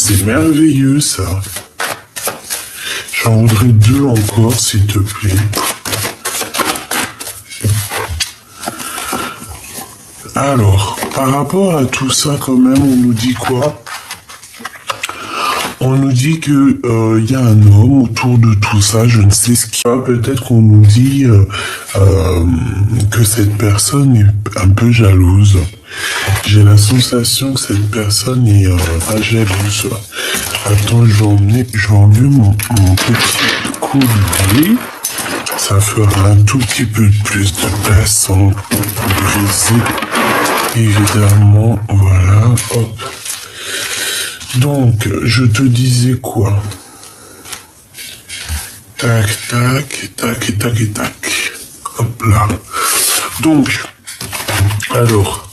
c'est merveilleux ça. J'en voudrais 2 encore, s'il te plaît. Alors, par rapport à tout ça, quand même, on nous dit quoi? On nous dit que y a un homme autour de tout ça, je ne sais ce qu'il y a. Peut-être qu'on nous dit que cette personne est un peu jalouse. J'ai la sensation que cette personne est pas jalouse. Attends, je vais emmener mon petit collier. Ça fera un tout petit peu plus de place sans briser. Évidemment, voilà, hop. Donc, je te disais quoi? Tac, tac, tac, tac, tac. Hop là. Donc, alors,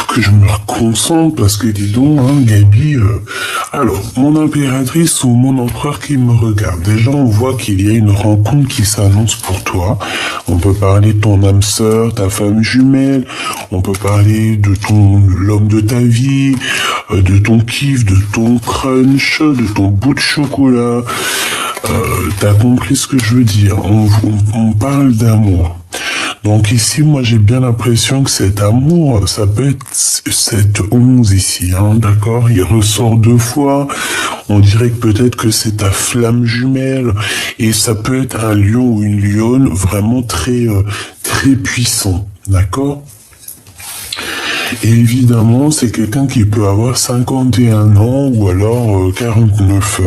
que je me reconcentre parce que dis donc, hein, Gabi, alors, mon impératrice ou mon empereur qui me regarde. Déjà, on voit qu'il y a une rencontre qui s'annonce pour toi. On peut parler de ton âme sœur, ta femme jumelle. On peut parler de l'homme de ta vie, de ton kiff, de ton crunch, de ton bout de chocolat. T'as compris ce que je veux dire. On parle d'amour. Donc ici, moi, j'ai bien l'impression que cet amour, ça peut être cette 11 ici, hein, d'accord? Il ressort 2 fois. On dirait que peut-être que c'est ta flamme jumelle. Et ça peut être un lion ou une lionne vraiment très, très puissant, d'accord? Et évidemment, c'est quelqu'un qui peut avoir 51 ans ou alors 49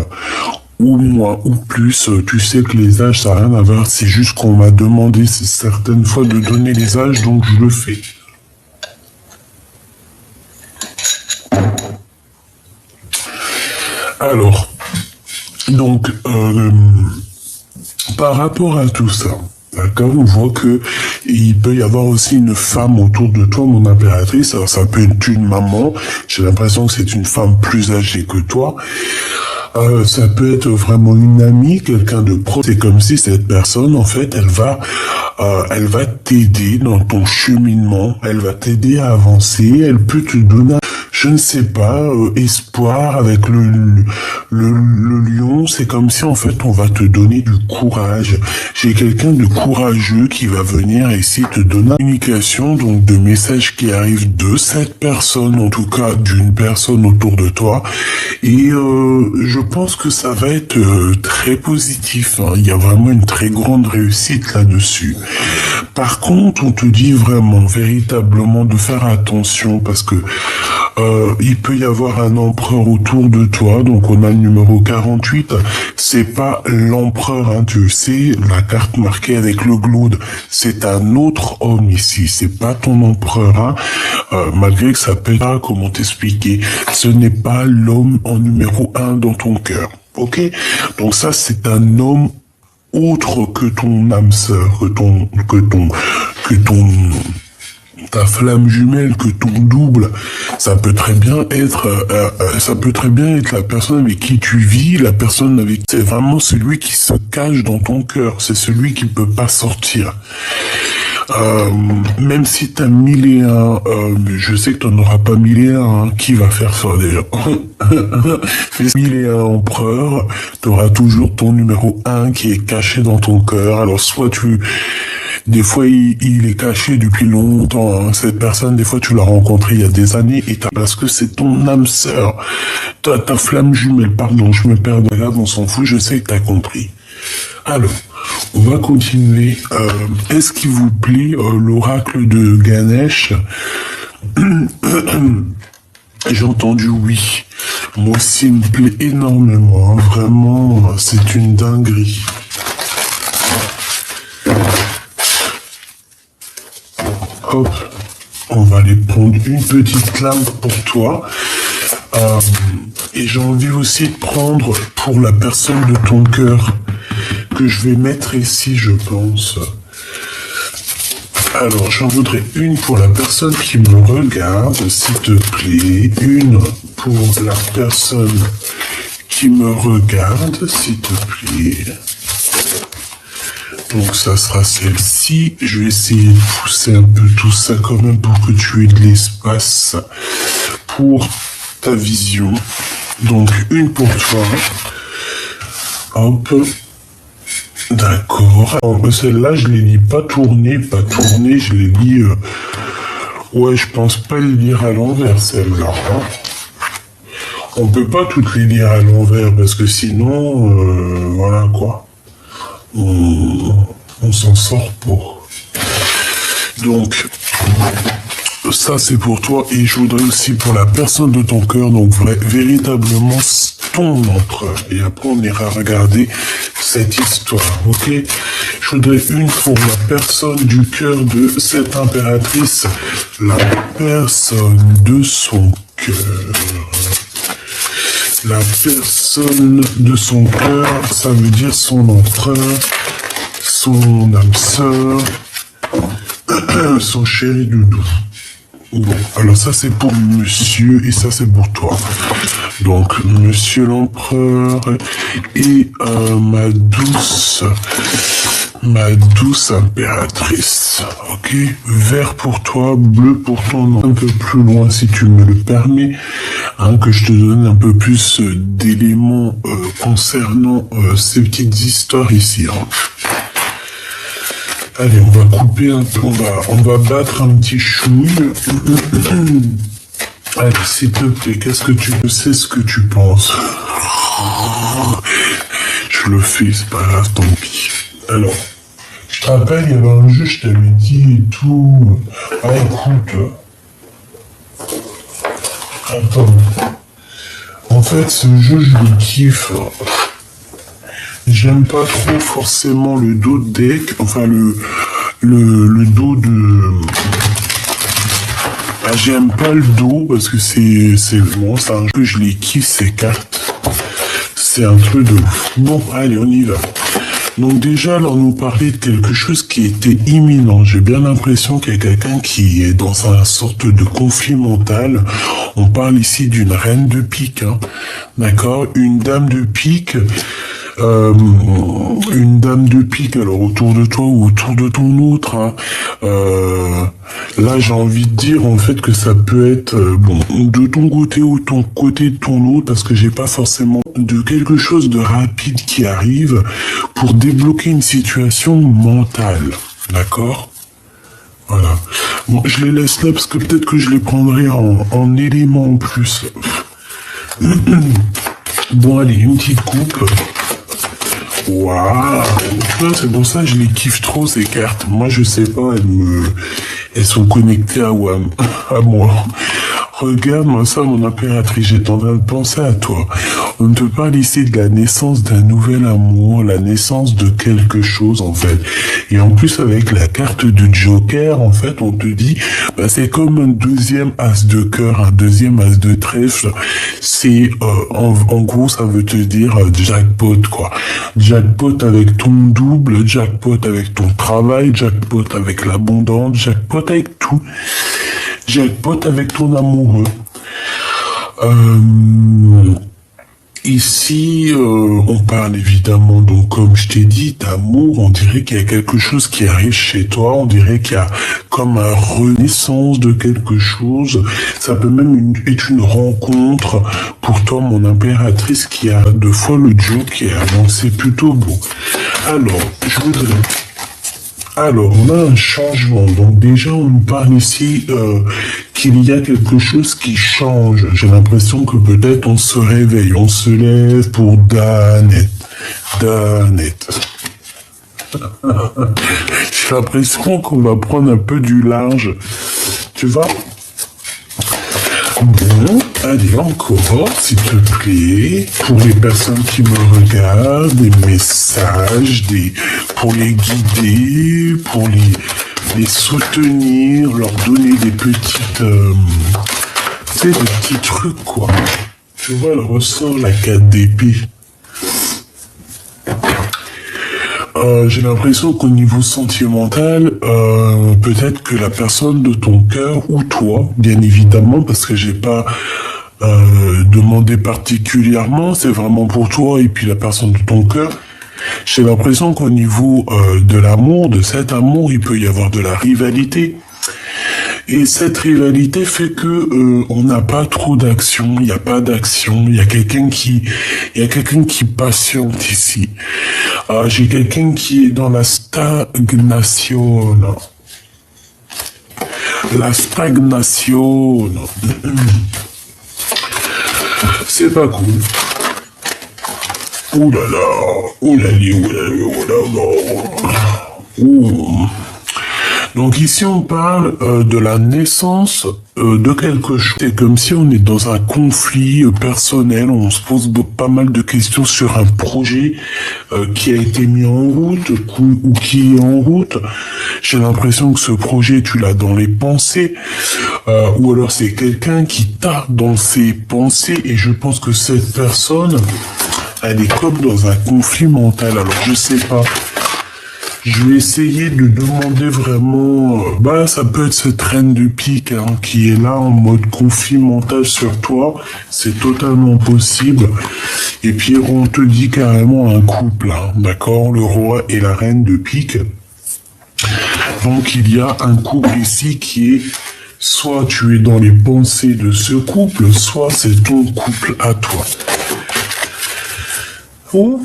ou moins, ou plus. Tu sais que les âges, ça n'a rien à voir. C'est juste qu'on m'a demandé certaines fois de donner les âges, donc je le fais. Alors, donc, par rapport à tout ça, d'accord, on voit que il peut y avoir aussi une femme autour de toi, mon impératrice. Alors, ça peut être une maman. J'ai l'impression que c'est une femme plus âgée que toi. Ça peut être vraiment une amie, quelqu'un de proche. C'est comme si cette personne, en fait, elle va t'aider dans ton cheminement. Elle va t'aider à avancer. Elle peut te donner, je ne sais pas, espoir avec le lion. C'est comme si, en fait, on va te donner du courage. J'ai quelqu'un de courageux qui va venir ici te donner une communication, donc de messages qui arrivent de cette personne, en tout cas d'une personne autour de toi. Et je pense que ça va être très positif, hein. Il y a vraiment une très grande réussite là-dessus. Par contre, on te dit vraiment, véritablement, de faire attention parce que il peut y avoir un empereur autour de toi. Donc on a le numéro 48. C'est pas l'empereur, hein, tu sais, la carte marquée avec le glaude. C'est un autre homme ici. C'est pas ton empereur, hein. Malgré que ça peut pas, comment t'expliquer. Ce n'est pas l'homme en numéro 1 dans ton cœur. Ok? Donc ça, c'est un homme autre que ton âme sœur, ta flamme jumelle, que ton double. Ça peut très bien être la personne avec qui tu vis, la personne avec, c'est vraiment celui qui se cache dans ton cœur, c'est celui qui peut pas sortir. Même si t'as 1001, je sais que t'en auras pas 1001, hein, qui va faire ça déjà? 1001 empereurs, t'auras toujours ton numéro 1 qui est caché dans ton cœur. Alors soit des fois il est caché depuis longtemps, hein. Cette personne, des fois tu l'as rencontré il y a des années parce que c'est ton âme sœur, ta flamme jumelle, pardon, je me perds de là, on s'en fout, je sais que t'as compris. Alors, on va continuer. Est-ce qu'il vous plaît l'oracle de Ganesh? J'ai entendu oui. Moi aussi, il me plaît énormément, hein. Vraiment, c'est une dinguerie. Hop, on va aller prendre une petite lame pour toi. Et j'ai envie aussi de prendre pour la personne de ton cœur que je vais mettre ici, je pense. Alors, j'en voudrais une pour la personne qui me regarde, s'il te plaît. Une pour la personne qui me regarde, s'il te plaît. Donc ça sera celle-ci. Je vais essayer de pousser un peu tout ça quand même pour que tu aies de l'espace pour ta vision. Donc une pour toi. Hop. D'accord. Celle-là, je les lis pas tournées, je les lis... Ouais, je pense pas les lire à l'envers, celle-là. Hein. On peut pas toutes les lire à l'envers, parce que sinon, voilà quoi. On s'en sort pas. Donc, ça c'est pour toi, et je voudrais aussi pour la personne de ton cœur, donc véritablement ton empereur. Et après on ira regarder cette histoire, ok? Je voudrais une pour la personne du cœur de cette impératrice, la personne de son cœur. La personne de son cœur, ça veut dire son empereur, son âme sœur, son chéri doudou. Bon, alors ça c'est pour monsieur et ça c'est pour toi. Donc, monsieur l'empereur et ma douce impératrice. Ok, vert pour toi, bleu pour ton nom. Un peu plus loin si tu me le permets, hein, que je te donne un peu plus d'éléments concernant ces petites histoires ici. Hein. Allez, on va couper un peu, on va battre un petit chouille. Allez, s'il te plaît, qu'est-ce que tu sais ce que tu penses? Je le fais, c'est pas grave, tant pis. Alors, je te rappelle, il y avait un jeu, je t'avais dit et tout. Ah, écoute. Attends. En fait, ce jeu, je le kiffe. J'aime pas trop forcément le dos de deck, enfin le dos de... Ah, j'aime pas le dos parce que c'est bon, c'est un jeu, je les kiffe ces cartes. C'est un truc de ouf. Bon, allez, on y va. Donc déjà, là, on nous parlait de quelque chose qui était imminent. J'ai bien l'impression qu'il y a quelqu'un qui est dans une sorte de conflit mental. On parle ici d'une reine de pique, hein. D'accord? Une dame de pique... une dame de pique, alors autour de toi ou autour de ton autre, hein. Là j'ai envie de dire en fait que ça peut être bon de ton côté ou ton côté de ton autre, parce que j'ai pas forcément de quelque chose de rapide qui arrive pour débloquer une situation mentale, d'accord? Voilà. Bon, je les laisse là parce que peut-être que je les prendrai en éléments en plus. Bon allez, une petite coupe. Waouh, c'est pour ça que je les kiffe trop ces cartes. Moi je sais pas, elles sont connectées à moi. Regarde-moi ça, mon impératrice, j'étais en train de penser à toi. On te parle ici de la naissance d'un nouvel amour, la naissance de quelque chose, en fait. Et en plus, avec la carte de Joker, en fait, on te dit, bah, c'est comme un deuxième as de cœur, un deuxième as de trèfle. C'est, en gros, ça veut te dire jackpot, quoi. Jackpot avec ton double, jackpot avec ton travail, jackpot avec l'abondance, jackpot avec tout. Jackpot avec ton amoureux. Ici, on parle évidemment, donc comme je t'ai dit, d'amour. On dirait qu'il y a quelque chose qui arrive chez toi. On dirait qu'il y a comme une renaissance de quelque chose. Ça peut même être une rencontre pour toi, mon impératrice, qui a 2 fois le Joker. Donc c'est plutôt beau. Alors, on a un changement. Donc déjà, on nous parle ici qu'il y a quelque chose qui change. J'ai l'impression que peut-être on se réveille, on se lève pour Danette. J'ai l'impression qu'on va prendre un peu du large. Tu vois? Bon, allez, encore, s'il te plaît, pour les personnes qui me regardent, des messages, pour les guider, pour les soutenir, leur donner des petites, des petits trucs, quoi. Tu vois, elle ressort la 4 d'épée. J'ai l'impression qu'au niveau sentimental, peut-être que la personne de ton cœur, ou toi, bien évidemment, parce que j'ai pas demandé particulièrement, c'est vraiment pour toi et puis la personne de ton cœur, J'ai l'impression qu'au niveau de l'amour, de cet amour, il peut y avoir de la rivalité. Et cette rivalité fait que on n'a pas trop d'action, il n'y a pas d'action, il y a quelqu'un qui patiente ici. J'ai quelqu'un qui est dans la stagnation. La stagnation. C'est pas cool. Ouh là là, ouh là là, ouh là là, ouh là là. Ouh. Donc ici on parle de la naissance de quelque chose. C'est comme si on est dans un conflit personnel, on se pose pas mal de questions sur un projet qui a été mis en route ou qui est en route. J'ai l'impression que ce projet tu l'as dans les pensées ou alors c'est quelqu'un qui t'a dans ses pensées et je pense que cette personne elle est comme dans un conflit mental. Alors je sais pas. Je vais essayer de demander vraiment... ça peut être cette reine de pique qui est là en mode conflit mental sur toi. C'est totalement possible. Et puis on te dit carrément un couple, d'accord? Le roi et la reine de pique. Donc il y a un couple ici qui est... Soit tu es dans les pensées de ce couple, soit c'est ton couple à toi. Oh.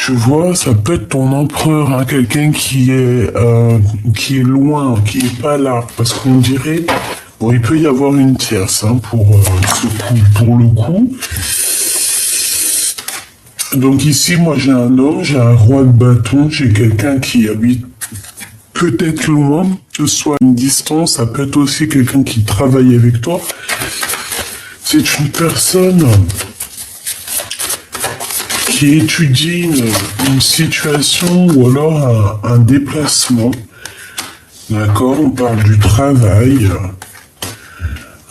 Tu vois, ça peut être ton empereur, quelqu'un qui est loin, qui est pas là, parce qu'on dirait, bon, il peut y avoir une tierce pour le coup. Donc ici, moi j'ai un homme, j'ai un roi de bâton, j'ai quelqu'un qui habite peut-être loin, que ce soit à une distance, ça peut être aussi quelqu'un qui travaille avec toi. C'est une personne qui étudie une situation ou alors un déplacement. D'accord, on parle du travail.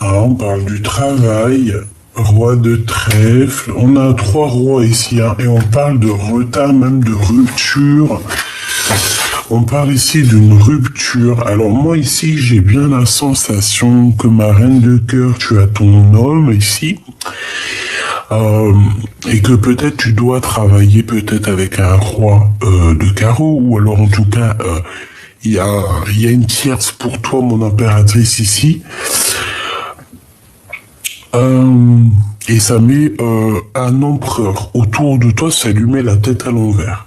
On parle du travail. Roi de trèfle. On a 3 rois ici et on parle de retard, même de rupture. On parle ici d'une rupture. Alors moi ici, j'ai bien la sensation que ma reine de cœur, tu as ton homme ici. Et que peut-être tu dois travailler peut-être avec un roi de carreau, ou alors en tout cas, il y a une tierce pour toi, mon impératrice ici. Et ça met un empereur autour de toi, ça lui met la tête à l'envers.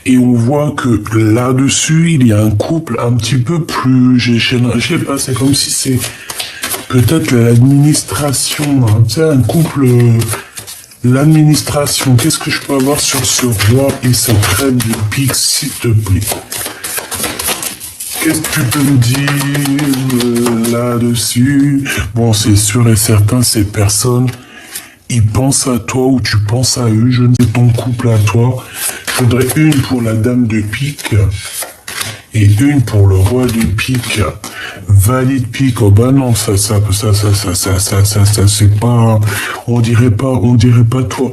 Et on voit que là-dessus, il y a un couple un petit peu plus... Je sais pas, c'est comme si c'est... Peut-être l'administration, tu sais, un couple, l'administration. Qu'est-ce que je peux avoir sur ce roi et cette reine de pique, s'il te plaît? Qu'est-ce que tu peux me dire là-dessus? Bon, c'est sûr et certain, ces personnes, ils pensent à toi ou tu penses à eux. Je ne sais ton couple à toi. Je voudrais une pour la dame de pique. Et une pour le roi de pique. Valide pique. Oh bah non, ça, c'est pas, on dirait pas toi.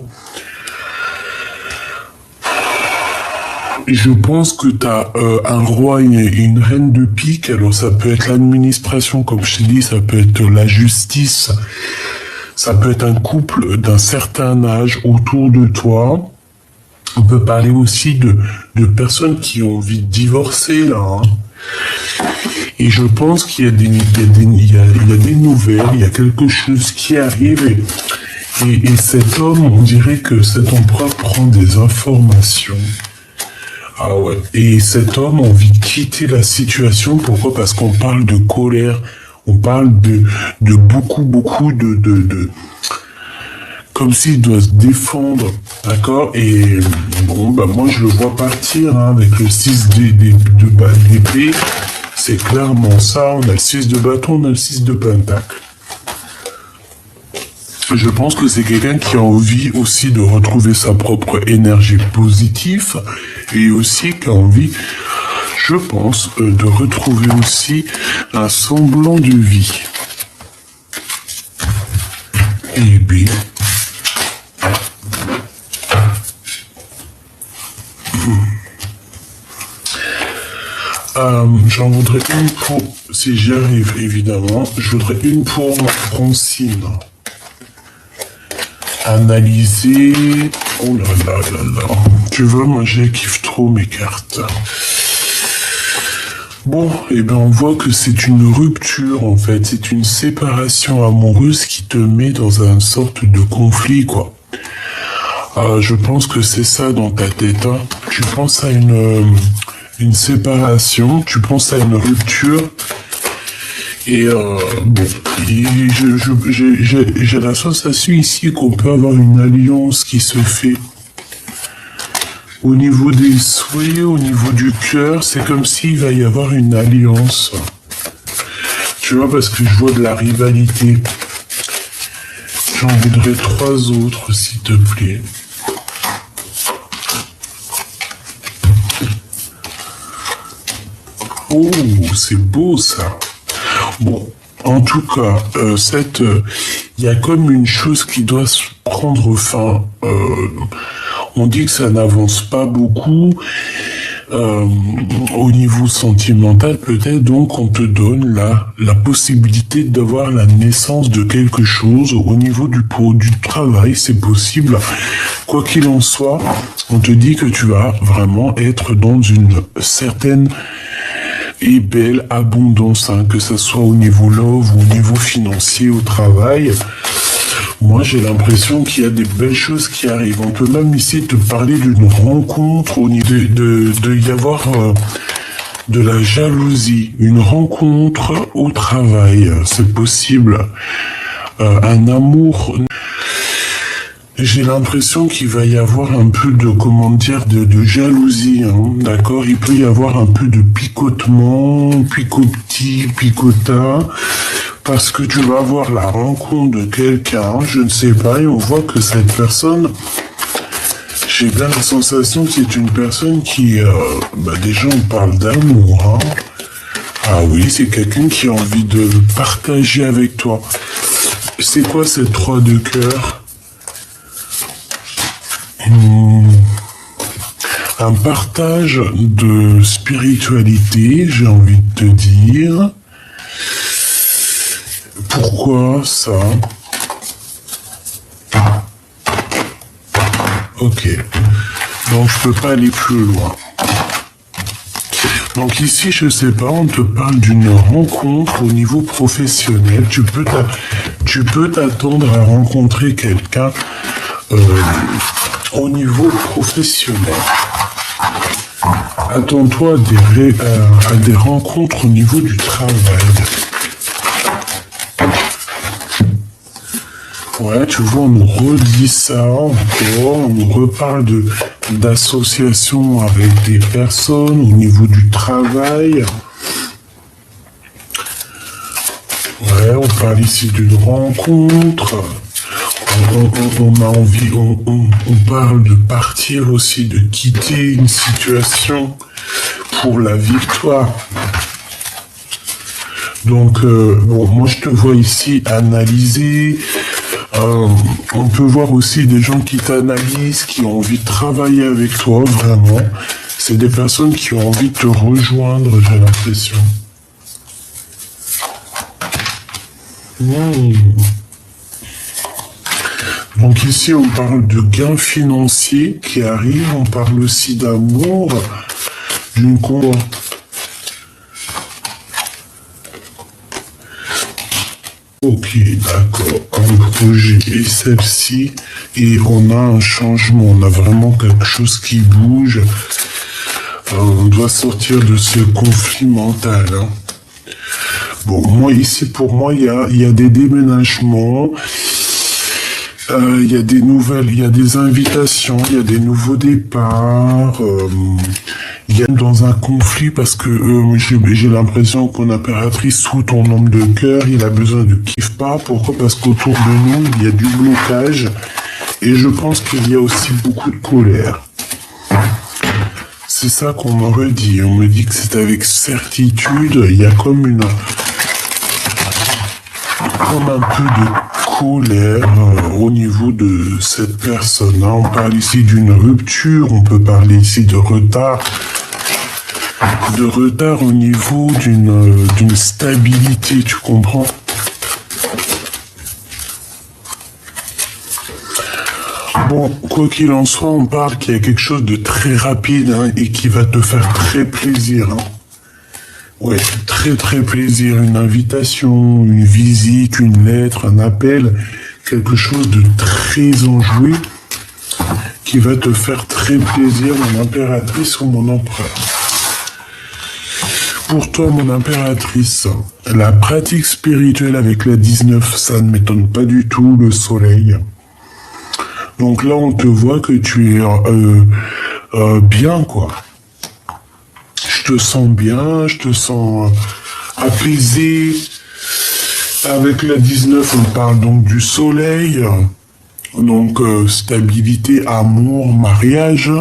Je pense que t'as un roi et une reine de pique. Alors ça peut être l'administration, comme je t'ai dit, ça peut être la justice. Ça peut être un couple d'un certain âge autour de toi. On peut parler aussi de personnes qui ont envie de divorcer, là. Et je pense qu'il y a des nouvelles, il y a quelque chose qui arrive. Et cet homme, on dirait que cet empereur prend des informations. Ah ouais. Et cet homme a envie de quitter la situation. Pourquoi? Parce qu'on parle de colère. On parle de beaucoup de comme s'il doit se défendre, d'accord? Et bon, moi je le vois partir avec le 6 d'épée. C'est clairement ça. On a le 6 de bâton, on a le 6 de pentacle. Je pense que c'est quelqu'un qui a envie aussi de retrouver sa propre énergie positive et aussi qui a envie, je pense, de retrouver aussi un semblant de vie. Et bien, j'en voudrais une pour, si j'y arrive évidemment, je voudrais une pour Francine. Analyser, Oh là là là là. Tu vois, moi, je kiffe trop mes cartes. Bon, eh ben, on voit que c'est une rupture, en fait. C'est une séparation amoureuse qui te met dans une sorte de conflit, quoi. Je pense que c'est ça dans ta tête, hein. Tu penses à une séparation, tu penses à une rupture. Et bon, j'ai la sensation ici qu'on peut avoir une alliance qui se fait au niveau des souhaits, au niveau du cœur. C'est comme s'il va y avoir une alliance. Tu vois, parce que je vois de la rivalité. J'en voudrais 3 autres, s'il te plaît. Oh, c'est beau ça. Bon, en tout cas, il y a comme une chose qui doit se prendre fin. On dit que ça n'avance pas beaucoup au niveau sentimental, peut-être. Donc, on te donne la possibilité d'avoir la naissance de quelque chose au niveau du travail. C'est possible. Quoi qu'il en soit, on te dit que tu vas vraiment être dans une certaine et belle abondance, hein, que ce soit au niveau love ou au niveau financier, au travail. Moi, j'ai l'impression qu'il y a des belles choses qui arrivent. On peut même ici te parler d'une rencontre, au niveau de y avoir de la jalousie, une rencontre au travail, c'est possible. Un amour. J'ai l'impression qu'il va y avoir un peu de, comment dire, de jalousie, hein, d'accord? Il peut y avoir un peu de picotement, picota, parce que tu vas avoir la rencontre de quelqu'un, je ne sais pas, et on voit que cette personne, j'ai bien la sensation que c'est une personne qui, déjà on parle d'amour, hein. Ah oui, c'est quelqu'un qui a envie de partager avec toi. C'est quoi cette 3 de cœur? Un partage de spiritualité, j'ai envie de te dire. Pourquoi ça? Ok. Donc je peux pas aller plus loin. Donc ici, je sais pas, on te parle d'une rencontre au niveau professionnel. Tu peux t'attendre à rencontrer quelqu'un au niveau professionnel. Attends-toi à des rencontres au niveau du travail. Ouais, tu vois, on nous redit ça encore, on nous reparle d'associations avec des personnes au niveau du travail. Ouais, on parle ici d'une rencontre. On a envie, on parle de partir aussi, de quitter une situation pour la victoire. Donc, bon, moi je te vois ici analyser. On peut voir aussi des gens qui t'analysent, qui ont envie de travailler avec toi, vraiment. C'est des personnes qui ont envie de te rejoindre, j'ai l'impression. Donc ici, on parle de gains financiers qui arrivent, on parle aussi d'amour, d'une combat. Ok, d'accord, un projet et celle-ci, et on a un changement, on a vraiment quelque chose qui bouge. On doit sortir de ce conflit mental, hein. Bon, moi ici, pour moi, il y a des déménagements. Il y a des nouvelles, il y a des invitations, il y a des nouveaux départs. Il y a dans un conflit parce que j'ai l'impression qu'on impératrice sous ton homme de cœur, il a besoin de kiffe pas. Pourquoi? Parce qu'autour de nous, il y a du blocage. Et je pense qu'il y a aussi beaucoup de colère. C'est ça qu'on me redit. On me dit que c'est avec certitude, il y a comme un peu de colère au niveau de cette personne. On parle ici d'une rupture, on peut parler ici de retard au niveau d'une stabilité, tu comprends? Bon, Bon, quoi qu'il en soit, on parle qu'il y a quelque chose de très rapide hein, et qui va te faire très plaisir. Hein. Ouais, très très plaisir. Une invitation, une visite, une lettre, un appel, quelque chose de très enjoué qui va te faire très plaisir, mon impératrice ou mon empereur. Pour toi, mon impératrice, la pratique spirituelle avec la 19, ça ne m'étonne pas du tout, le soleil. Donc là, on te voit que tu es bien, quoi. Je te sens bien, je te sens apaisé. Avec la 19, on parle donc du soleil. Donc, stabilité, amour, mariage.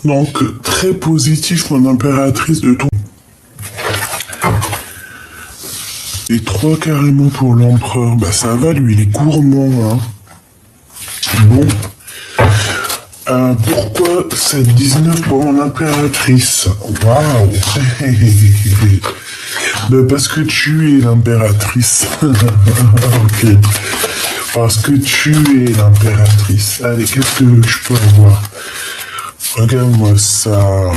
Donc, très positif, mon impératrice de tout. Et 3 carrément pour l'empereur. Bah, ça va, lui, il est gourmand, hein. Bon. Pourquoi cette 19 pour mon impératrice? Waouh. Ben parce que tu es l'impératrice. Ok. Parce que tu es l'impératrice. Allez, qu'est-ce que je peux avoir? Regarde-moi ça.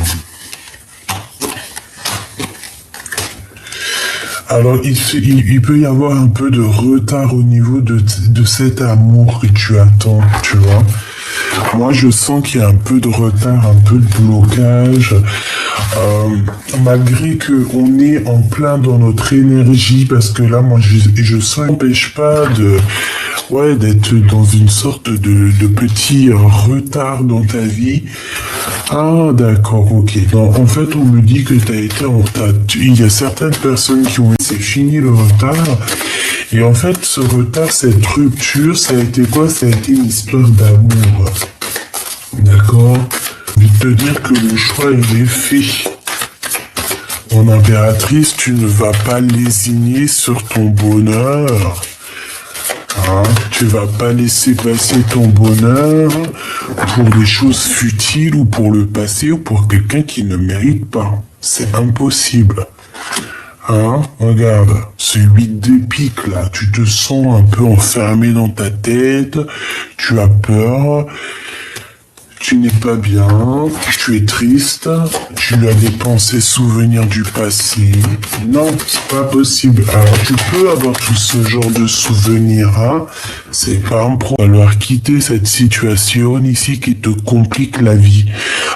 Alors, il peut y avoir un peu de retard au niveau de cet amour que tu attends, tu vois. Moi, je sens qu'il y a un peu de retard, un peu de blocage, malgré que on est en plein dans notre énergie, parce que là, moi, je sens, n'empêche pas d'être dans une sorte de petit retard dans ta vie. Ah, d'accord, ok. Donc, en fait, on me dit que il y a certaines personnes qui ont, c'est fini le retard. Et en fait, ce retard, cette rupture, ça a été quoi? Ça a été une histoire d'amour. D'accord? Je vais te dire que le choix, il est fait. Mon impératrice, tu ne vas pas lésigner sur ton bonheur. Hein? Tu vas pas laisser passer ton bonheur pour des choses futiles ou pour le passé ou pour quelqu'un qui ne mérite pas. C'est impossible. Hein? Regarde, ce 8 de pique là, tu te sens un peu enfermé dans ta tête, tu as peur, tu n'es pas bien, tu es triste, tu as des pensées souvenirs du passé. Non, c'est pas possible. Alors tu peux avoir tout ce genre de souvenirs, hein. C'est pas un problème. Il va falloir quitter cette situation ici qui te complique la vie.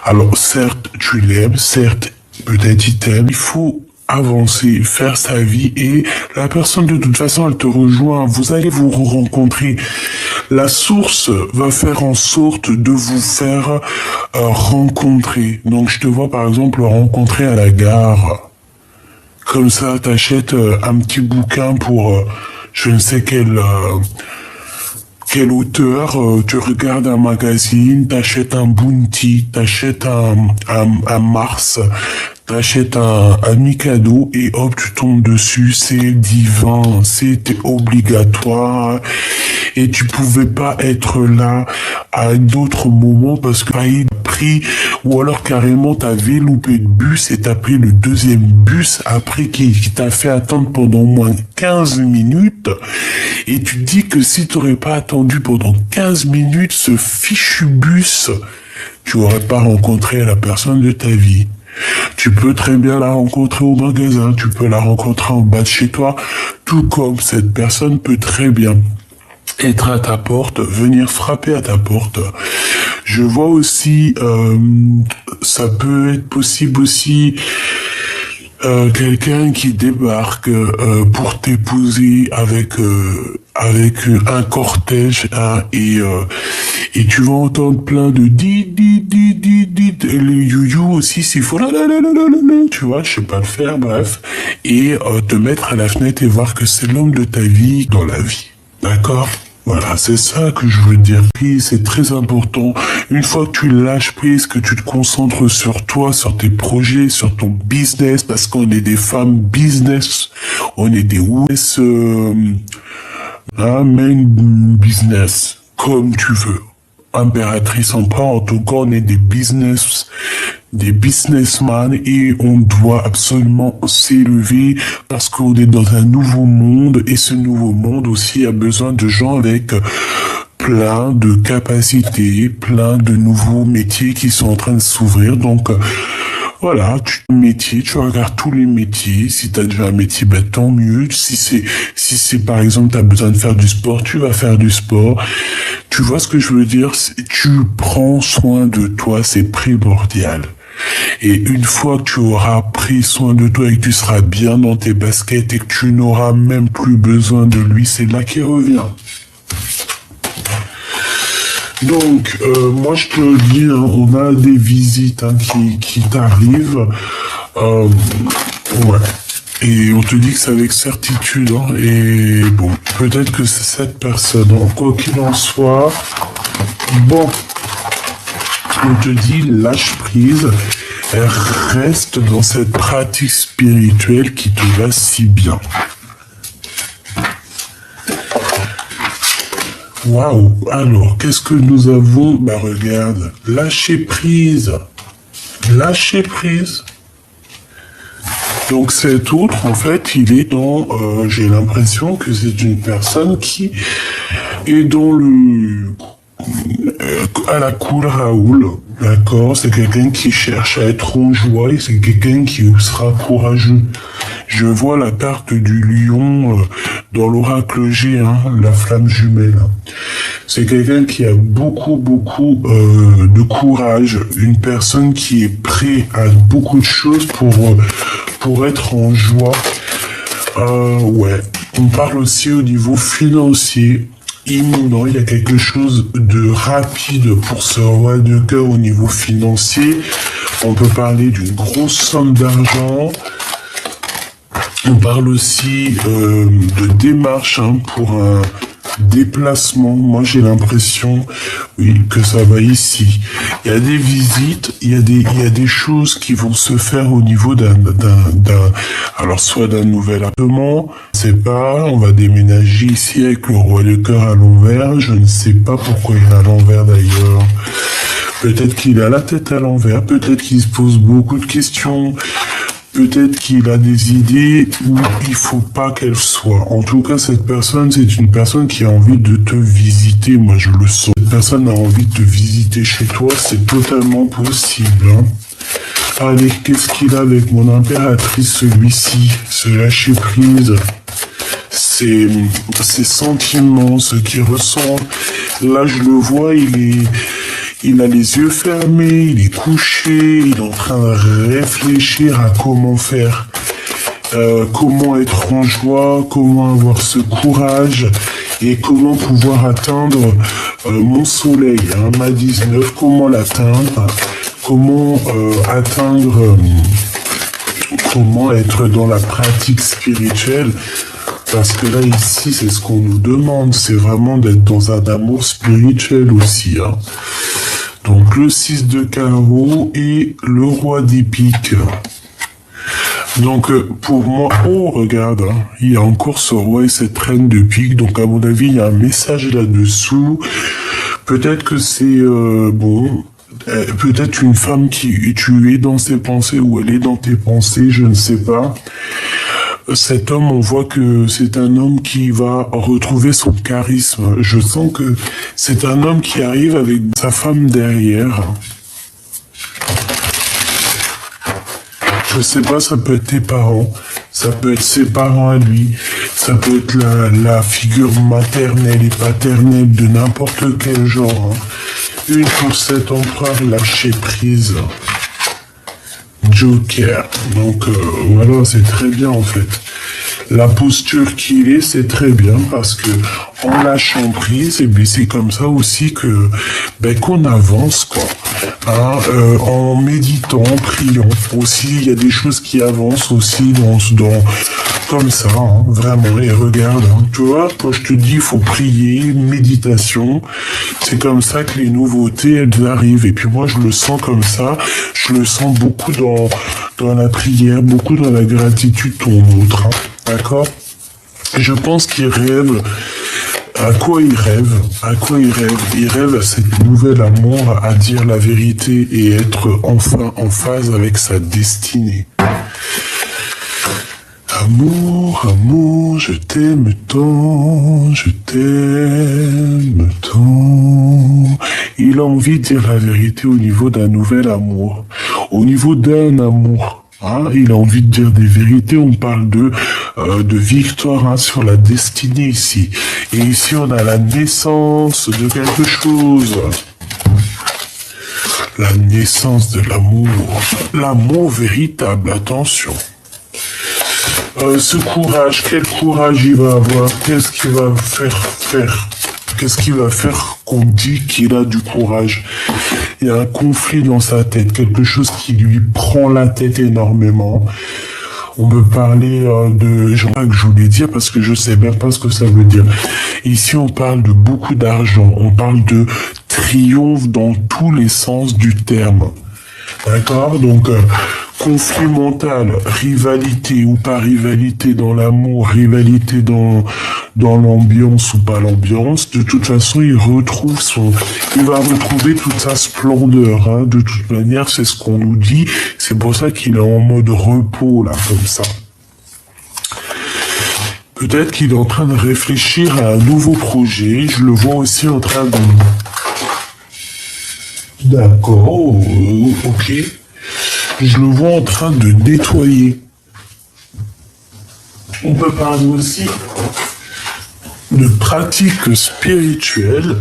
Alors certes, tu l'aimes, certes, peut-être il t'aime, il faut avancer, faire sa vie et la personne de toute façon elle te rejoint, vous allez vous rencontrer. La source va faire en sorte de vous faire rencontrer. Donc je te vois par exemple rencontrer à la gare. Comme ça t'achètes un petit bouquin pour je ne sais quel auteur, tu regardes un magazine, t'achètes un Bounty, t'achètes un Mars, t'achètes un Mikado et hop, tu tombes dessus, c'est divin, c'était obligatoire et tu pouvais pas être là à d'autres moments parce que t'as pris ou alors carrément t'avais loupé le bus et t'as pris le deuxième bus après qui t'a fait attendre pendant au moins 15 minutes et tu te dis que si t'aurais pas attendu pendant 15 minutes ce fichu bus, tu aurais pas rencontré la personne de ta vie. Tu peux très bien la rencontrer au magasin, tu peux la rencontrer en bas de chez toi, tout comme cette personne peut très bien être à ta porte, venir frapper à ta porte. Je vois aussi, ça peut être possible aussi, quelqu'un qui débarque pour t'épouser avec un cortège hein, et tu vas entendre plein de dit et le you aussi s'il faut tu vois je sais pas le faire bref et te mettre à la fenêtre et voir que c'est l'homme de ta vie dans la vie, d'accord? Voilà, c'est ça que je veux dire. C'est très important. Une fois que tu lâches prise, que tu te concentres sur toi, sur tes projets, sur ton business, parce qu'on est des femmes business, on est des main business, comme tu veux. Impératrice en tout cas, on est des businessmen et on doit absolument s'élever parce qu'on est dans un nouveau monde et ce nouveau monde aussi a besoin de gens avec plein de capacités, plein de nouveaux métiers qui sont en train de s'ouvrir. Donc, voilà, tu regardes tous les métiers. Si tu as déjà un métier, ben, tant mieux. Si c'est par exemple, tu as besoin de faire du sport, tu vas faire du sport. Tu vois ce que je veux dire? Tu prends soin de toi, c'est primordial. Et une fois que tu auras pris soin de toi et que tu seras bien dans tes baskets et que tu n'auras même plus besoin de lui, c'est là qu'il revient. Donc, moi je te le dis, hein, on a des visites qui t'arrivent. Ouais. Et on te dit que c'est avec certitude. Hein, et bon, peut-être que c'est cette personne. Hein, quoi qu'il en soit, bon, on te dit lâche prise. Reste dans cette pratique spirituelle qui te va si bien. Waouh! Alors, qu'est-ce que nous avons? Bah regarde, lâcher prise. Lâcher prise. Donc cet autre, en fait, il est dans... j'ai l'impression que c'est une personne qui est dans le... à la cool Raoul, d'accord? C'est quelqu'un qui cherche à être en joie et c'est quelqu'un qui sera courageux. Je vois la carte du lion dans l'oracle G, hein, la flamme jumelle. C'est quelqu'un qui a beaucoup de courage, une personne qui est prête à beaucoup de choses pour être en joie. Ouais, on parle aussi au niveau financier. Imminent, il y a quelque chose de rapide pour ce roi de cœur au niveau financier. On peut parler d'une grosse somme d'argent. On parle aussi de démarche pour un déplacement. Moi, j'ai l'impression, oui, que ça va ici. Il y a des visites, il y a des choses qui vont se faire au niveau alors soit d'un nouvel appartement, je ne sais pas, on va déménager ici avec le roi de cœur à l'envers. Je ne sais pas pourquoi il est à l'envers d'ailleurs. Peut-être qu'il a la tête à l'envers, peut-être qu'il se pose beaucoup de questions. Peut-être qu'il a des idées où il faut pas qu'elle soit. En tout cas, cette personne, c'est une personne qui a envie de te visiter. Moi, je le sens. Cette personne a envie de te visiter chez toi. C'est totalement possible. Hein. Allez, qu'est-ce qu'il a avec mon impératrice, celui-ci? Ce lâcher prise. Ses sentiments, ce qu'il ressent. Là, je le vois, il a les yeux fermés, il est couché, il est en train de réfléchir à comment faire, comment être en joie, comment avoir ce courage et comment pouvoir atteindre mon soleil, hein, ma 19, comment l'atteindre, comment comment être dans la pratique spirituelle. Parce que là, ici, c'est ce qu'on nous demande, c'est vraiment d'être dans un amour spirituel aussi, hein. Donc le 6 de carreau et le roi des piques. Donc pour moi, oh regarde, hein, il y a encore ce roi et cette reine de pique. Donc à mon avis, il y a un message là-dessous. Peut-être que c'est bon, peut-être une femme qui tu es dans ses pensées ou elle est dans tes pensées, je ne sais pas. Cet homme, on voit que c'est un homme qui va retrouver son charisme. Je sens que c'est un homme qui arrive avec sa femme derrière. Je sais pas, ça peut être tes parents, ça peut être ses parents à lui, ça peut être la figure maternelle et paternelle de n'importe quel genre. Hein. Une pour cet empereur lâcher prise. Joker. Donc voilà, c'est très bien en fait. La posture qu'il est, c'est très bien parce que en lâchant prise, et bien c'est comme ça aussi que qu'on avance quoi. Hein, en méditant, en priant aussi, il y a des choses qui avancent aussi dans comme ça, hein, vraiment. Et regarde, hein, tu vois, quand je te dis, il faut prier, méditation, c'est comme ça que les nouveautés, elles arrivent. Et puis moi, je le sens comme ça, je le sens beaucoup dans la prière, beaucoup dans la gratitude, ton autre, hein, d'accord? Et je pense qu'il rêve. À quoi il rêve? À quoi il rêve? Il rêve à cette nouvel amour, à dire la vérité et être enfin en phase avec sa destinée. Amour, amour, je t'aime tant, je t'aime tant. Il a envie de dire la vérité au niveau d'un nouvel amour, au niveau d'un amour. Hein, il a envie de dire des vérités. On parle de victoire, hein, sur la destinée ici. Et ici, on a la naissance de quelque chose. La naissance de l'amour. L'amour véritable, attention. Ce courage, quel courage il va avoir? Qu'est-ce qu'il va faire? Qu'est-ce qu'il va faire qu'on dit qu'il a du courage? Il y a un conflit dans sa tête, quelque chose qui lui prend la tête énormément. On peut parler de... Je voulais dire parce que je sais même pas ce que ça veut dire. Ici, on parle de beaucoup d'argent. On parle de triomphe dans tous les sens du terme. D'accord? Donc, conflit mental, rivalité ou pas rivalité dans l'amour, rivalité dans l'ambiance ou pas l'ambiance, de toute façon, il va retrouver toute sa splendeur, hein. De toute manière, c'est ce qu'on nous dit. C'est pour ça qu'il est en mode repos, là, comme ça. Peut-être qu'il est en train de réfléchir à un nouveau projet. Je le vois aussi en train de... D'accord, ok. Je le vois en train de nettoyer. On peut parler aussi de pratiques spirituelles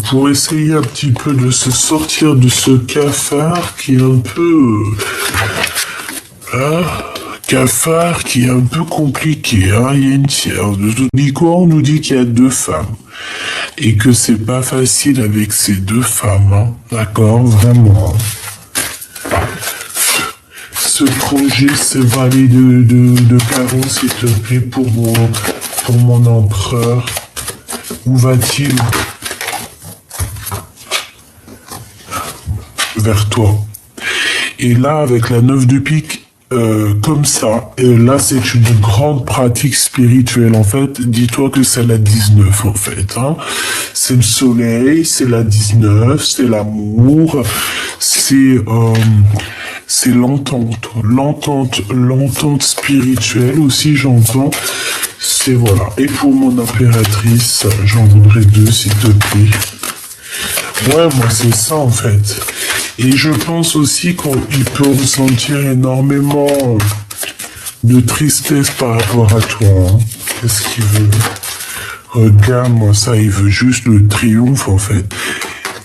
pour essayer un petit peu de se sortir de ce cafard qui est un peu... cafard qui est un peu compliqué. Hein. Il y a une tiers. De tout l'histoire, on nous dit qu'il y a 2 femmes. Et que c'est pas facile avec ces 2 femmes. Hein. D'accord, vraiment. Ce projet, ce valet de carreaux, s'il te plaît, pour mon empereur. Où va-t-il? Vers toi. Et là, avec la 9 de pique, comme ça, là, c'est une grande pratique spirituelle, en fait. Dis-toi que c'est la 19, en fait. Hein. C'est le soleil, c'est la 19, c'est l'amour, c'est l'entente spirituelle aussi, j'entends. C'est voilà. Et pour mon impératrice, j'en voudrais 2, s'il te plaît. Ouais, moi, c'est ça, en fait. Et je pense aussi qu'il peut ressentir énormément de tristesse par rapport à toi. Hein. Qu'est-ce qu'il veut? Regarde-moi ça, il veut juste le triomphe, en fait.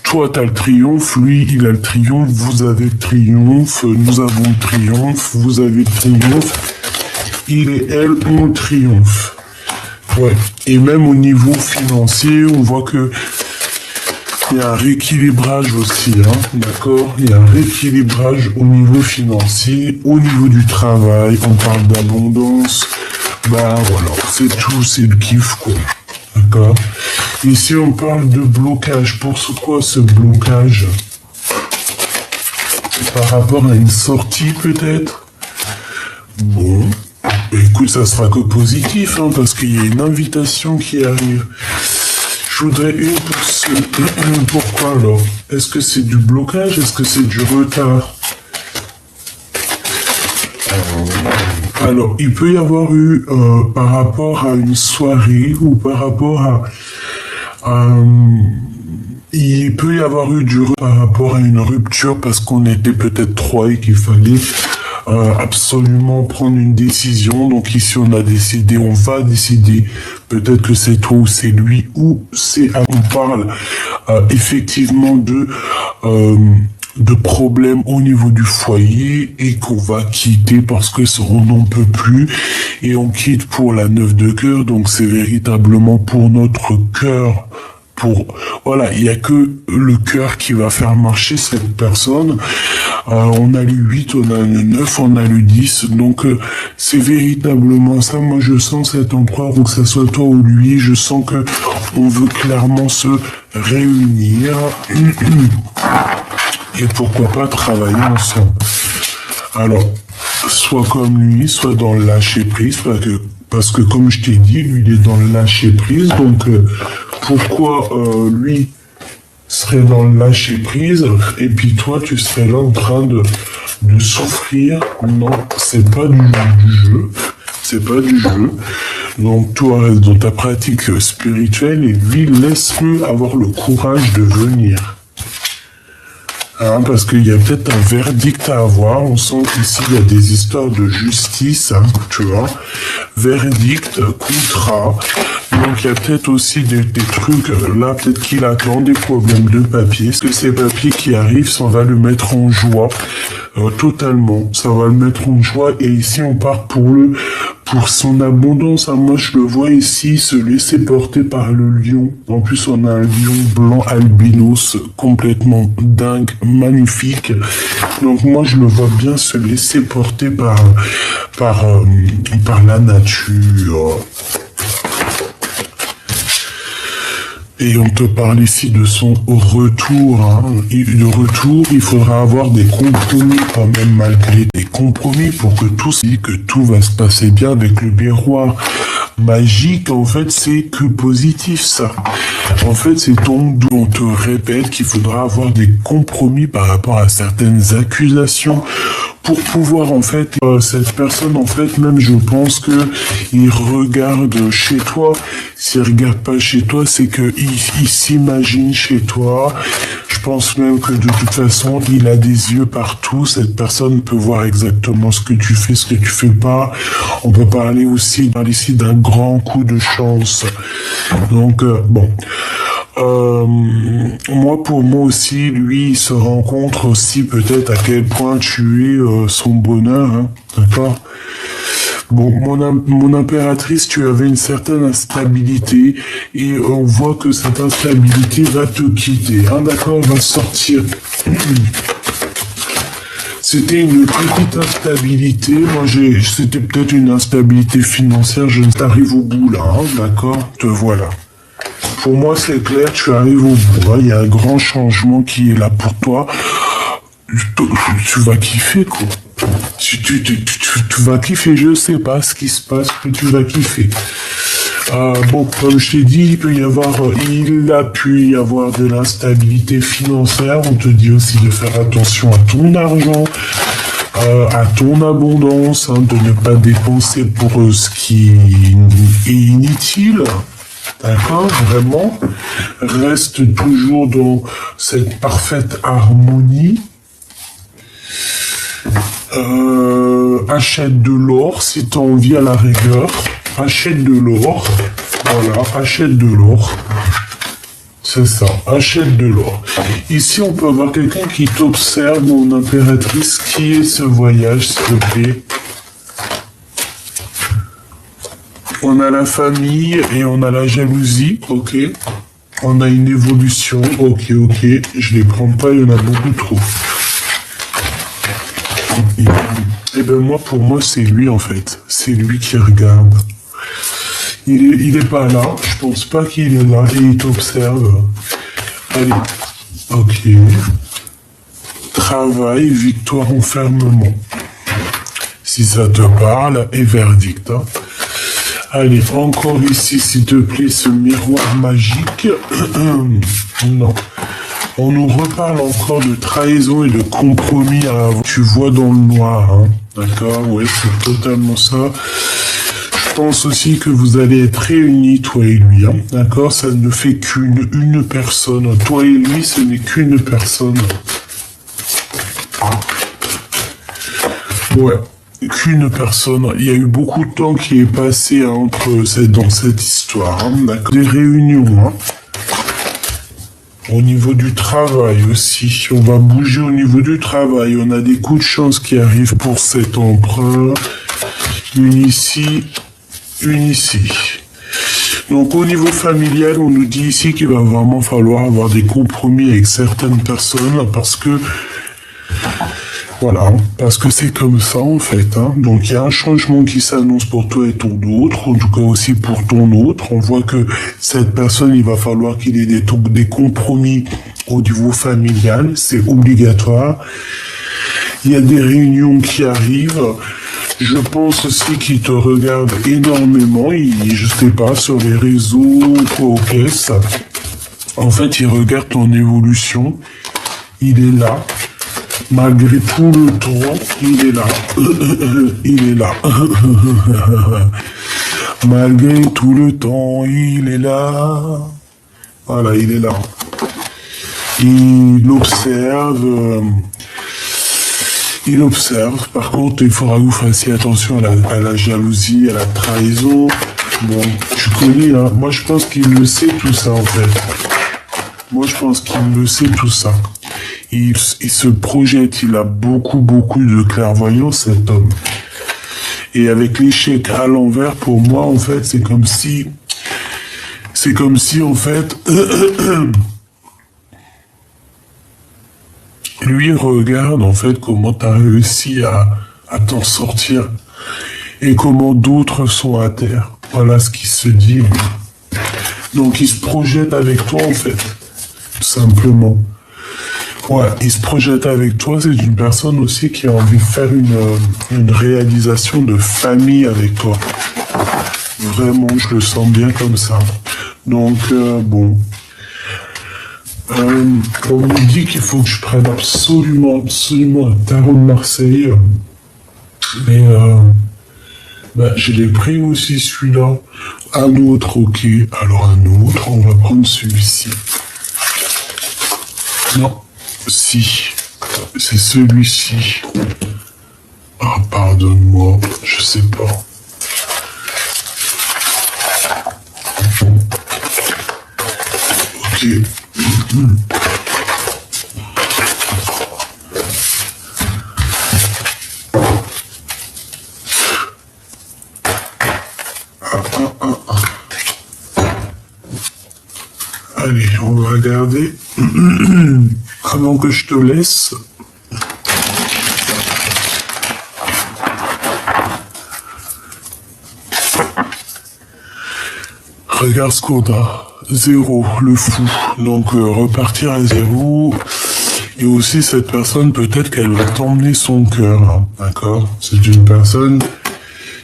Toi, t'as le triomphe, lui, il a le triomphe, vous avez le triomphe, nous avons le triomphe, vous avez le triomphe, il et elle ont le triomphe. Ouais. Et même au niveau financier, on voit que il y a un rééquilibrage aussi, hein, d'accord? Il y a un rééquilibrage au niveau financier, au niveau du travail, on parle d'abondance, bah voilà, c'est tout, c'est le kiff, quoi, d'accord? Ici, on parle de blocage. Pourquoi ce blocage? Par rapport à une sortie, peut-être? Bon, écoute, ça sera que positif, hein, parce qu'il y a une invitation qui arrive. Je voudrais une pour ce... Pourquoi alors? Est-ce que c'est du blocage? Est-ce que c'est du retard? Alors, il peut y avoir eu, par rapport à une soirée ou par rapport il peut y avoir eu du retard par rapport à une rupture parce qu'on était peut-être 3 et qu'il fallait absolument prendre une décision. Donc ici, on va décider. Peut-être que c'est toi ou c'est lui ou c'est... On parle effectivement de problèmes au niveau du foyer et qu'on va quitter parce que on n'en peut plus et on quitte pour la 9 de cœur. Donc c'est véritablement pour notre cœur. Voilà, il n'y a que le cœur qui va faire marcher cette personne. On a le 8, on a le 9, on a le 10. Donc, c'est véritablement ça. Moi, je sens cet empereur, ou que ça soit toi ou lui, je sens que on veut clairement se réunir. Et pourquoi pas travailler ensemble. Alors, soit comme lui, soit dans le lâcher-prise, parce que comme je t'ai dit, lui, il est dans le lâcher-prise. Donc, pourquoi lui serait dans le lâcher-prise et puis toi, tu serais là en train de souffrir? Non, c'est pas du jeu. c'est pas du jeu. Donc toi reste dans ta pratique spirituelle et lui, laisse-le avoir le courage de venir. Hein, parce qu'il y a peut-être un verdict à avoir. On sent qu'ici il y a des histoires de justice, hein, tu vois. Verdict, contrat. Donc il y a peut-être aussi des trucs, là peut-être qu'il attend des problèmes de papier. Est-ce que ces papiers qui arrivent, ça va le mettre en joie totalement. Ça va le mettre en joie. Et ici on part pour son abondance. Hein. Moi je le vois ici se laisser porter par le lion. En plus on a un lion blanc albinos complètement dingue, magnifique. Donc moi je le vois bien se laisser porter par la nature. Et on te parle ici de son retour. Hein. De retour, il faudra avoir des compromis quand même, malgré des compromis, pour que tout va se passer bien avec le miroir magique. En fait, c'est que positif, ça. En fait, c'est on te répète qu'il faudra avoir des compromis par rapport à certaines accusations pour pouvoir, en fait, cette personne, en fait, même je pense que il regarde chez toi. S'il regarde pas chez toi, c'est que il s'imagine chez toi. Je pense même que de toute façon, il a des yeux partout. Cette personne peut voir exactement ce que tu fais, ce que tu fais pas. On peut parler aussi ici d'un grand coup de chance. Donc, bon. Moi, pour moi aussi, lui, il se rend compte aussi peut-être à quel point tu es son bonheur, hein, d'accord? Bon, mon impératrice, tu avais une certaine instabilité et on voit que cette instabilité va te quitter, hein, d'accord? Va sortir. C'était une petite instabilité. Moi, c'était peut-être une instabilité financière. Je t'arrive au bout là, hein, d'accord? Te voilà. Pour moi, c'est clair, tu arrives au bout. Hein. Il y a un grand changement qui est là pour toi. Tu vas kiffer, quoi. Tu vas kiffer, je sais pas ce qui se passe, mais tu vas kiffer. Bon, comme je t'ai dit, il a pu y avoir de l'instabilité financière. On te dit aussi de faire attention à ton argent, à ton abondance, hein, de ne pas dépenser pour ce qui est inutile. D'accord, vraiment, reste toujours dans cette parfaite harmonie. Achète de l'or si tu as envie à la rigueur. Achète de l'or. Voilà, achète de l'or. C'est ça, achète de l'or. Ici, on peut avoir quelqu'un qui t'observe, mon impératrice. Qui est ce voyage, s'il te plaît? On a la famille et on a la jalousie, ok. On a une évolution, ok. Je les prends pas, il y en a beaucoup trop. Et ben moi, pour moi, c'est lui en fait. C'est lui qui regarde. Il est pas là. Je pense pas qu'il est là et il t'observe. Allez, ok. Travail, victoire, enfermement. Si ça te parle, et verdict. Hein. Allez, encore ici, s'il te plaît, ce miroir magique. Non. On nous reparle encore de trahison et de compromis à avoir. Tu vois dans le noir, hein. D'accord? Ouais, c'est totalement ça. Je pense aussi que vous allez être réunis, toi et lui, hein. D'accord? Ça ne fait qu'une personne. Toi et lui, ce n'est qu'une personne. Ouais. Qu'une personne. Il y a eu beaucoup de temps qui est passé hein, dans cette histoire. Hein, d'accord. Des réunions. Hein. Au niveau du travail aussi. On va bouger au niveau du travail. On a des coups de chance qui arrivent pour cet empereur. Une ici. Donc au niveau familial, on nous dit ici qu'il va vraiment falloir avoir des compromis avec certaines personnes parce que voilà, parce que c'est comme ça en fait. Hein. Donc il y a un changement qui s'annonce pour toi et ton autre, en tout cas aussi pour ton autre. On voit que cette personne, il va falloir qu'il ait des compromis au niveau familial, c'est obligatoire. Il y a des réunions qui arrivent. Je pense aussi qu'il te regarde énormément. Je sais pas, sur les réseaux, quoi, au caisse. En fait, il regarde ton évolution. Il est là. Malgré tout le temps, Il est là. Il est là. Malgré tout le temps, il est là. Voilà, il est là. Il observe. Il observe. Par contre, il faudra que vous fassiez attention à la jalousie, à la trahison. Bon, tu connais, hein. Moi, je pense qu'il le sait tout ça, en fait. Moi, je pense qu'il le sait tout ça. Il se projette, il a beaucoup de clairvoyance, cet homme. Et avec l'échec à l'envers, pour moi, en fait, c'est comme si, en fait, lui regarde, en fait, comment tu as réussi à t'en sortir et comment d'autres sont à terre. Voilà ce qui se dit. Donc, il se projette avec toi, en fait, tout simplement. Ouais, il se projette avec toi. C'est une personne aussi qui a envie de faire une réalisation de famille avec toi. Vraiment, je le sens bien comme ça. Donc, bon. On me dit qu'il faut que je prenne absolument un tarot de Marseille. Mais, je l'ai pris aussi, celui-là. Un autre, ok. Alors, un autre, on va prendre celui-ci. Non. Si, c'est celui-ci. Ah, pardonne-moi, je sais pas. Ok. Allez, on va regarder. Avant que je te laisse. Regarde ce qu'on a. 0, le fou. Donc repartir à 0. Et aussi cette personne, peut-être qu'elle va t'emmener son cœur. Hein, d'accord? C'est une personne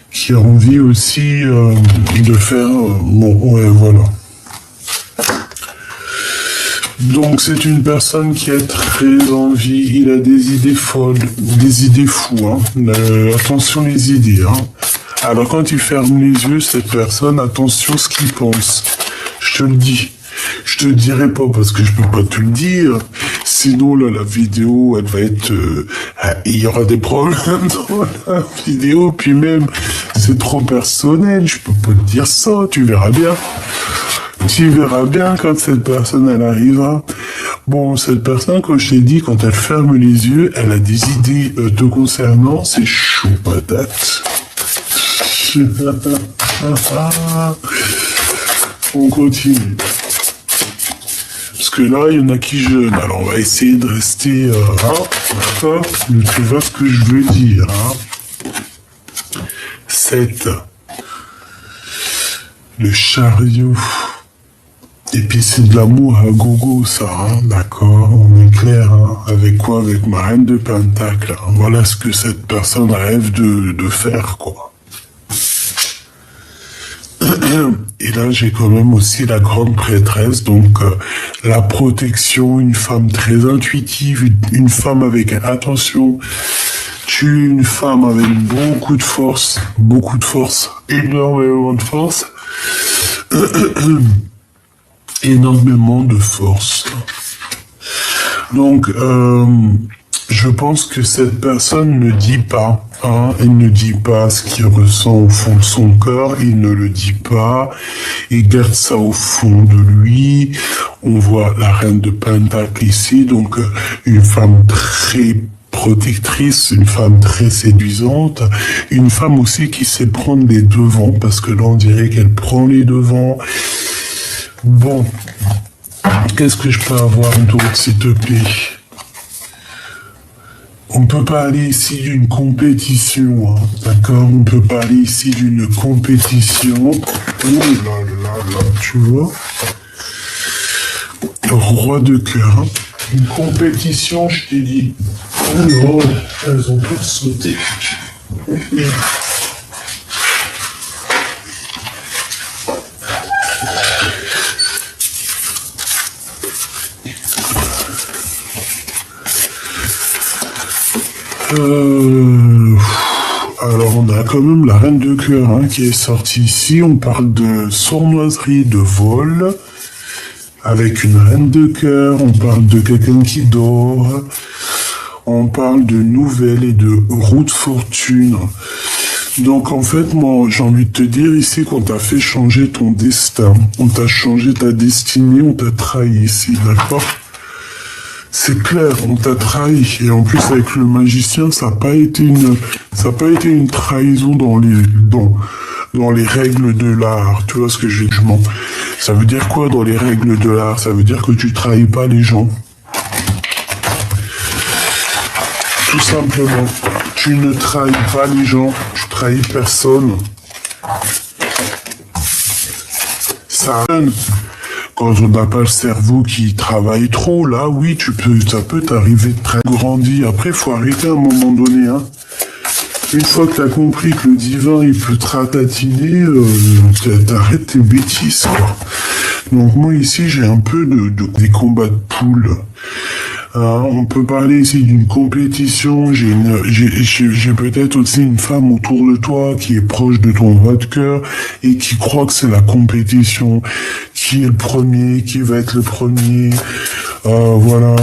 qui a envie aussi de faire... bon, ouais, voilà. Donc c'est une personne qui a très envie, il a des idées folles, des idées fous, hein. Attention les idées, hein. Alors quand il ferme les yeux, cette personne, attention ce qu'il pense. Je te le dis. Je te le dirai pas parce que je peux pas te le dire. Sinon là, la vidéo, elle va être... il y aura des problèmes dans la vidéo, puis même, c'est trop personnel, je peux pas te dire ça, tu verras bien. Tu verras bien quand cette personne, elle arrivera. Bon, cette personne, comme je t'ai dit, quand elle ferme les yeux, elle a des idées te concernant, c'est chaud patate. On continue. Parce que là, il y en a qui jeûnent. Alors, on va essayer de rester... d'accord. Tu vois ce que je veux dire. Hein. 7. Le chariot. Et puis c'est de l'amour à gogo, ça, hein, d'accord, on est clair, hein, avec quoi? Avec ma reine de Pentacle, hein. Voilà ce que cette personne rêve de faire, quoi. Et là, j'ai quand même aussi la grande prêtresse, donc la protection, une femme très intuitive, une femme avec attention. Tu es une femme avec beaucoup de force, énormément de force. Énormément de force. Donc, je pense que cette personne ne dit pas, hein, elle ne dit pas ce qu'il ressent au fond de son corps, il ne le dit pas, il garde ça au fond de lui. On voit la reine de Pentacle ici, donc une femme très protectrice, une femme très séduisante, une femme aussi qui sait prendre les devants, parce que là on dirait qu'elle prend les devants. Bon, qu'est-ce que je peux avoir d'autre, s'il te plaît? On ne peut pas aller ici d'une compétition, hein, d'accord? On ne peut pas aller ici d'une compétition. Oh là, tu vois? Le roi de cœur, hein. Une compétition, je t'ai dit. Oh, elles ont toutes sauté. Euh, alors, on a quand même la reine de cœur hein, qui est sortie ici. On parle de sournoiserie, de vol, avec une reine de cœur. On parle de quelqu'un qui dort. On parle de nouvelles et de roue de fortune. Donc, en fait, moi, j'ai envie de te dire ici qu'on t'a fait changer ton destin. On t'a changé ta destinée, on t'a trahi ici, d'accord? C'est clair, on t'a trahi. Et en plus, avec le magicien, ça n'a pas été une trahison dans les règles de l'art. Tu vois ce que je dis? Ça veut dire quoi dans les règles de l'art? Ça veut dire que tu trahis pas les gens. Tout simplement. Tu ne trahis pas les gens. Tu trahis personne. Ça donne. Quand on n'a pas le cerveau qui travaille trop, là, oui, ça peut t'arriver de très grandi. Après, il faut arrêter à un moment donné, hein. Une fois que t'as compris que le divin, il peut te ratatiner, t'arrêtes tes bêtises, quoi. Donc, moi, ici, j'ai un peu des combats de poules. On peut parler ici d'une compétition. J'ai peut-être aussi une femme autour de toi qui est proche de ton roi de cœur et qui croit que c'est la compétition. Qui est le premier, qui va être le premier. Voilà.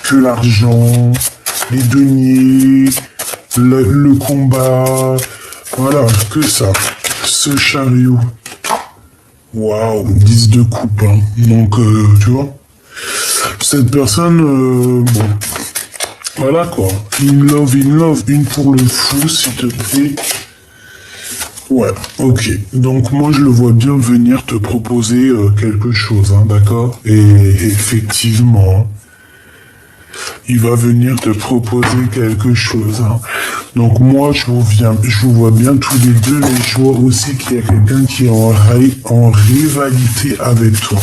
Que l'argent, les deniers, le combat. Voilà, que ça. Ce chariot. Waouh, 10 de coupe. Hein. Donc, tu vois. Cette personne, bon, voilà quoi. In love, une pour le fou, s'il te plaît. Ouais, ok. Donc moi, je le vois bien venir te proposer quelque chose, hein, d'accord? Et effectivement, il va venir te proposer quelque chose. Hein. Donc moi, je vous vois bien tous les deux, mais je vois aussi qu'il y a quelqu'un qui est en rivalité avec toi.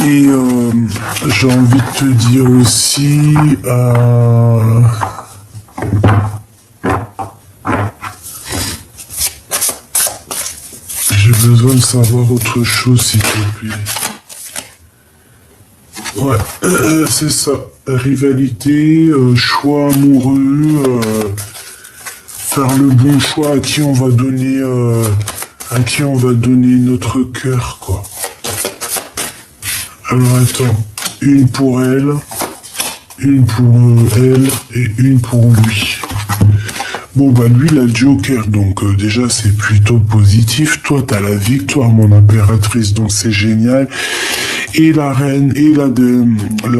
Et j'ai envie de te dire aussi, j'ai besoin de savoir autre chose, s'il te plaît. Ouais, c'est ça. Rivalité, choix amoureux, faire le bon choix à qui on va donner notre cœur, quoi. Alors attends, une pour elle et une pour lui. Bon bah lui il a le Joker, donc déjà c'est plutôt positif. Toi t'as la victoire mon impératrice, donc c'est génial. Et la reine et la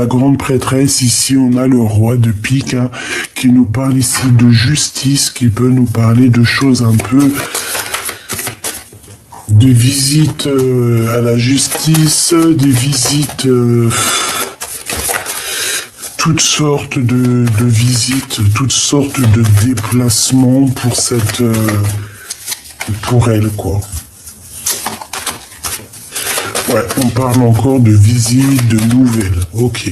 grande prêtresse, ici on a le roi de pique hein, qui nous parle ici de justice, qui peut nous parler de choses un peu... des visites à la justice, des visites, toutes sortes de visites, toutes sortes de déplacements pour elle, quoi. Ouais, on parle encore de visites, de nouvelles, ok.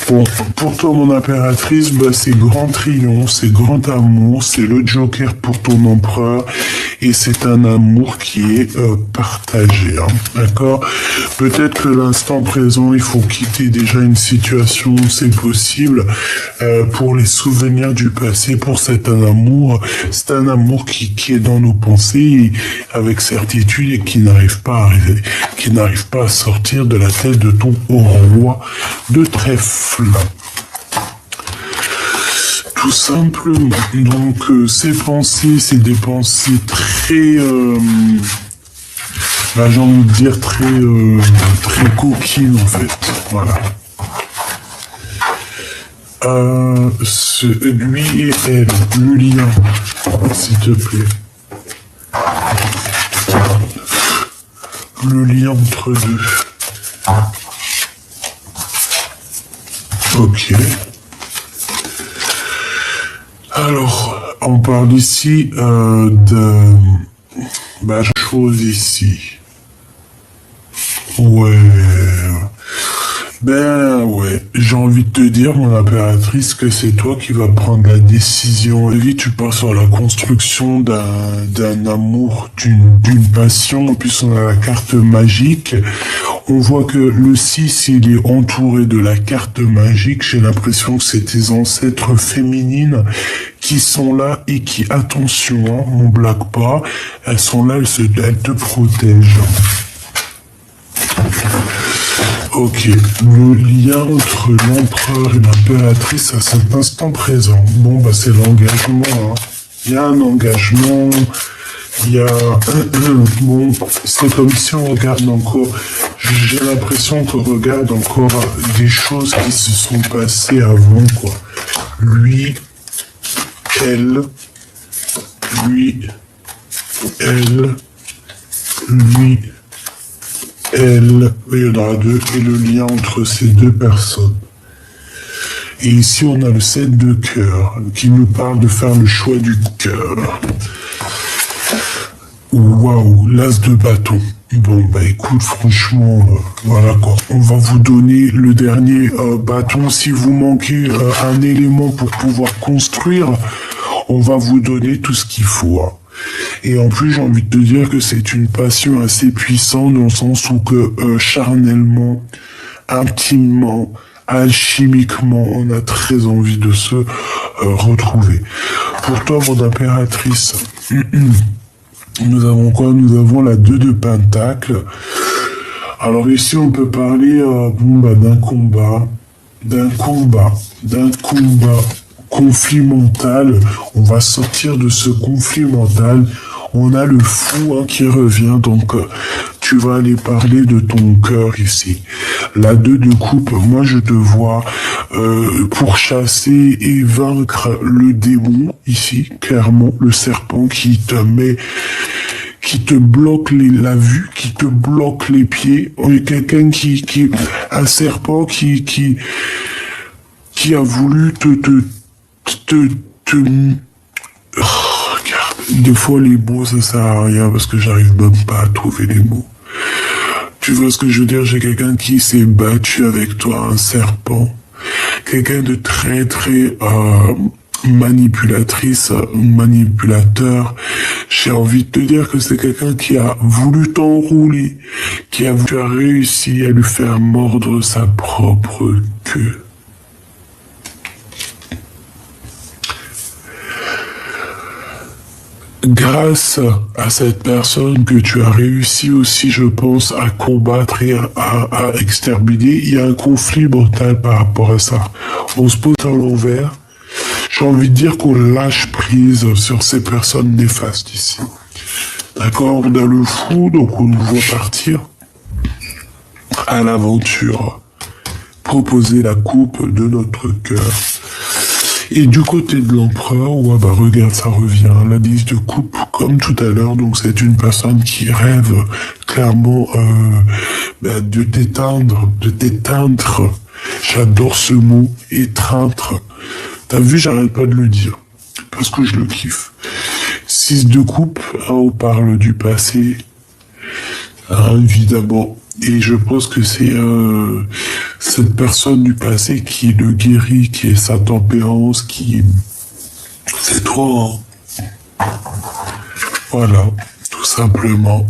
Bon, pour toi, mon impératrice, bah, c'est grand triomphe, c'est grand amour, c'est le Joker pour ton empereur, et c'est un amour qui est partagé, hein, d'accord? Peut-être que l'instant présent, il faut quitter déjà une situation, c'est possible, pour les souvenirs du passé, pour c'est un amour qui est dans nos pensées, avec certitude, et qui n'arrive pas à sortir de la tête de ton roi de trèfle. Tout simplement. Donc, ces pensées, c'est des pensées très, j'ai envie de dire très coquines en fait. Voilà. Lui et elle, le lien, s'il te plaît. Le lien entre deux. Ok. Alors, on parle ici chose ici. Ouais. Ben ouais, j'ai envie de te dire, mon impératrice, que c'est toi qui vas prendre la décision. Et tu pars sur la construction d'un amour, d'une passion. En plus, on a la carte magique. On voit que le 6, il est entouré de la carte magique. J'ai l'impression que c'est tes ancêtres féminines qui sont là et qui, attention, hein, on blague pas, elles sont là, elles te protègent. Ok, le lien entre l'empereur et l'impératrice à cet instant présent. Bon, bah c'est l'engagement. Hein. Il y a un engagement, il y a... Bon, c'est comme si on regarde encore... J'ai l'impression qu'on regarde encore des choses qui se sont passées avant, quoi. Lui, elle, lui, elle, lui... Elle, il y en aura deux, et le lien entre ces deux personnes. Et ici, on a le 7 de cœur, qui nous parle de faire le choix du cœur. Waouh, l'as de bâton. Bon, bah écoute, franchement, voilà quoi. On va vous donner le dernier bâton. Si vous manquez un élément pour pouvoir construire, on va vous donner tout ce qu'il faut. Hein. Et en plus, j'ai envie de te dire que c'est une passion assez puissante dans le sens où que charnellement, intimement, alchimiquement, on a très envie de se retrouver. Pour toi, mon impératrice, nous avons quoi? Nous avons la 2 de Pentacle. Alors ici, on peut parler d'un combat conflit mental. On va sortir de ce conflit mental. On a le fou hein, qui revient, donc tu vas aller parler de ton cœur ici. La 2 de coupe, moi je te vois pourchasser et vaincre le démon ici, clairement, le serpent qui te met, qui te bloque la vue, qui te bloque les pieds. Quelqu'un un serpent qui a voulu regarde, des fois les mots ça sert à rien parce que j'arrive même pas à trouver les mots. Tu vois ce que je veux dire? J'ai quelqu'un qui s'est battu avec toi, un serpent. Quelqu'un de très manipulateur. J'ai envie de te dire que c'est quelqu'un qui a voulu t'enrouler, tu as réussi à lui faire mordre sa propre queue. Grâce à cette personne que tu as réussi aussi, je pense, à combattre et à exterminer, il y a un conflit mental par rapport à ça. On se pose à l'envers. J'ai envie de dire qu'on lâche prise sur ces personnes néfastes ici. D'accord? On a le fou, donc on nous voit partir à l'aventure. Proposer la coupe de notre cœur. Et du côté de l'empereur, ouais, bah regarde, ça revient. La 10 de coupe, comme tout à l'heure, donc c'est une personne qui rêve clairement de t'éteindre. J'adore ce mot, étreindre. T'as vu, j'arrête pas de le dire, parce que je le kiffe. 6 de coupe, on parle du passé, évidemment. Et je pense que c'est cette personne du passé qui le guérit, qui est sa tempérance, qui... C'est toi, hein. Voilà, tout simplement.